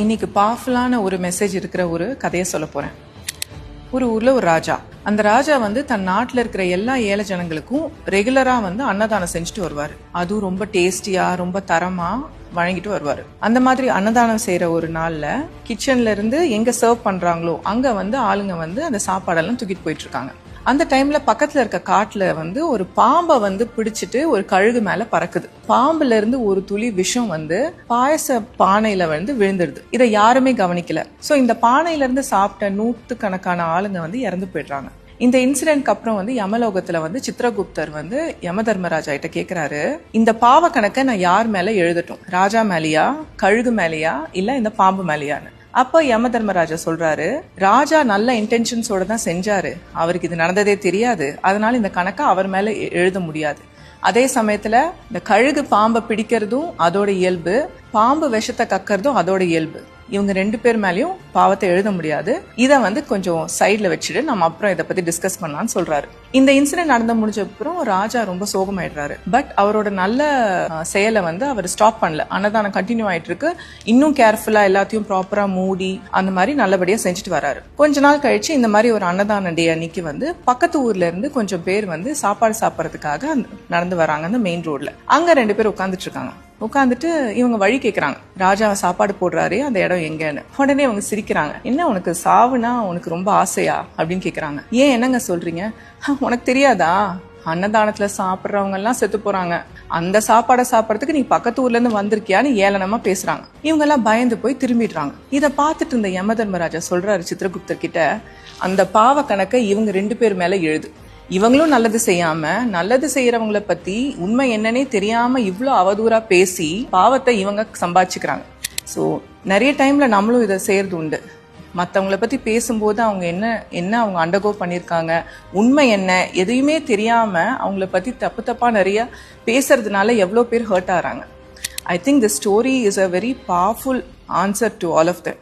இன்னைக்கு பவர்ஃபுல்லான ஒரு மெசேஜ் இருக்கிற ஒரு கதையை சொல்ல போறேன். ஒரு ஊர்ல ஒரு ராஜா. அந்த ராஜா தன் நாட்டுல இருக்கிற எல்லா ஏழை ஜனங்களுக்கும் ரெகுலரா அன்னதானம் செஞ்சுட்டு வருவாரு. அதுவும் ரொம்ப டேஸ்டியா ரொம்ப தரமா வழங்கிட்டு வருவாரு. அந்த மாதிரி அன்னதானம் செய்யற ஒரு நாள்ல கிச்சன்ல இருந்து எங்க சர்வ் பண்றாங்களோ அங்க ஆளுங்க அந்த சாப்பாடெல்லாம் தூக்கிட்டு போயிட்டு இருக்காங்க. அந்த டைம்ல பக்கத்துல இருக்க காட்டுல ஒரு பாம்பை பிடிச்சிட்டு ஒரு கழுகு மேல பறக்குது. பாம்புல இருந்து ஒரு துளி விஷம் பாயச பானையில விழுந்துடுது. இதை யாருமே கவனிக்கல. சோ இந்த பானையில இருந்து சாப்பிட்ட நூற்றுக்கணக்கான ஆளுங்க இறந்து போயிடுறாங்க. இந்த இன்சிடென்ட்க்கு அப்புறம் யமலோகத்துல சித்ரகுப்தர் யம தர்மராஜா கிட்ட கேக்குறாரு, இந்த பாவ கணக்கை நான் யார் மேல எழுதட்டும்? ராஜா மேலையா, கழுகு மேலையா, இல்ல இந்த பாம்பு மேலையான்னு? அப்ப யம தர்மராஜா சொல்றாரு, ராஜா நல்ல இன்டென்ஷன்ஸோட தான் செஞ்சாரு, அவருக்கு இது நடந்ததே தெரியாது, அதனால இந்த கணக்கை அவர் மேல எழுத முடியாது. அதே சமயத்துல இந்த கழுகு பாம்பை பிடிக்கிறதும் அதோட இயல்பு, பாம்பு விஷத்தை கக்கறதும் அதோட இயல்பு. இவங்க ரெண்டு பேர் மேலயும் பாவத்தை எழுத முடியாது. இதை கொஞ்சம் சைட்ல வச்சுட்டு நம்ம அப்புறம் இதை பத்தி டிஸ்கஸ் பண்ணலாம்னு சொல்றாரு. இந்த இன்சிடென்ட் நடந்து முடிஞ்ச அப்புறம் ராஜா ரொம்ப சோகமாயிடுறாரு. பட் அவரோட நல்ல செயலை அவர் ஸ்டாப் பண்ணல. அன்னதானம் கண்டினியூ ஆயிட்டு இருக்கு. இன்னும் கேர்ஃபுல்லா எல்லாத்தையும் ப்ராப்பரா மூடி அந்த மாதிரி நல்லபடியா செஞ்சுட்டு வராரு. கொஞ்ச நாள் கழிச்சு இந்த மாதிரி ஒரு அன்னதான டே அன்னைக்கு பக்கத்து ஊர்ல இருந்து கொஞ்சம் பேர் சாப்பாடு சாப்பிடறதுக்காக நடந்து வராங்க அந்த மெயின் ரோட்ல. அங்க ரெண்டு பேர் உட்காந்துட்டு இருக்காங்க. உட்காந்துட்டு இவங்க வழி கேக்குறாங்க, ராஜா சாப்பாடு போடுறாரு அந்த இடம் எங்கன்னு. உடனே அவங்க சிரிக்கிறாங்க, என்ன உனக்கு சாவுனா உனக்கு ரொம்ப ஆசையா அப்படின்னு கேக்குறாங்க. ஏன் என்னங்க சொல்றீங்க? உனக்கு தெரியாதா, அன்னதானத்துல சாப்பிடுறவங்க எல்லாம் செத்து போறாங்க, அந்த சாப்பாடை சாப்பிடறதுக்கு நீ பக்கத்து ஊர்ல இருந்து வந்திருக்கியான்னு ஏளனமா பேசுறாங்க. இவங்க எல்லாம் பயந்து போய் திரும்பிடுறாங்க. இதை பார்த்துட்டு இருந்த யம தர்மராஜா சொல்றாரு சித்ரகுப்தர் கிட்ட, அந்த பாவ கணக்கை இவங்க ரெண்டு பேர் மேல எழுது. இவங்களும் நல்லது செய்யாம நல்லது செய்யறவங்கள பத்தி உண்மை என்னன்னே தெரியாம இவ்ளோ அவதூறா பேசி பாவத்தை இவங்க சம்பாதிச்சுக்கிறாங்க. சோ நிறைய டைம்ல நம்மளும் இதை செய்யறது உண்டு. மத்தவங்கள பத்தி பேசும்போது அவங்க என்ன அவங்க அண்டர்கோ பண்ணிருக்காங்க, உண்மை என்ன, எதையுமே தெரியாம அவங்கள பத்தி தப்பா நிறைய பேசுறதுனால எவ்வளவு பேர் hurt ஆறாங்க. I think the story is a very powerful answer to all of them.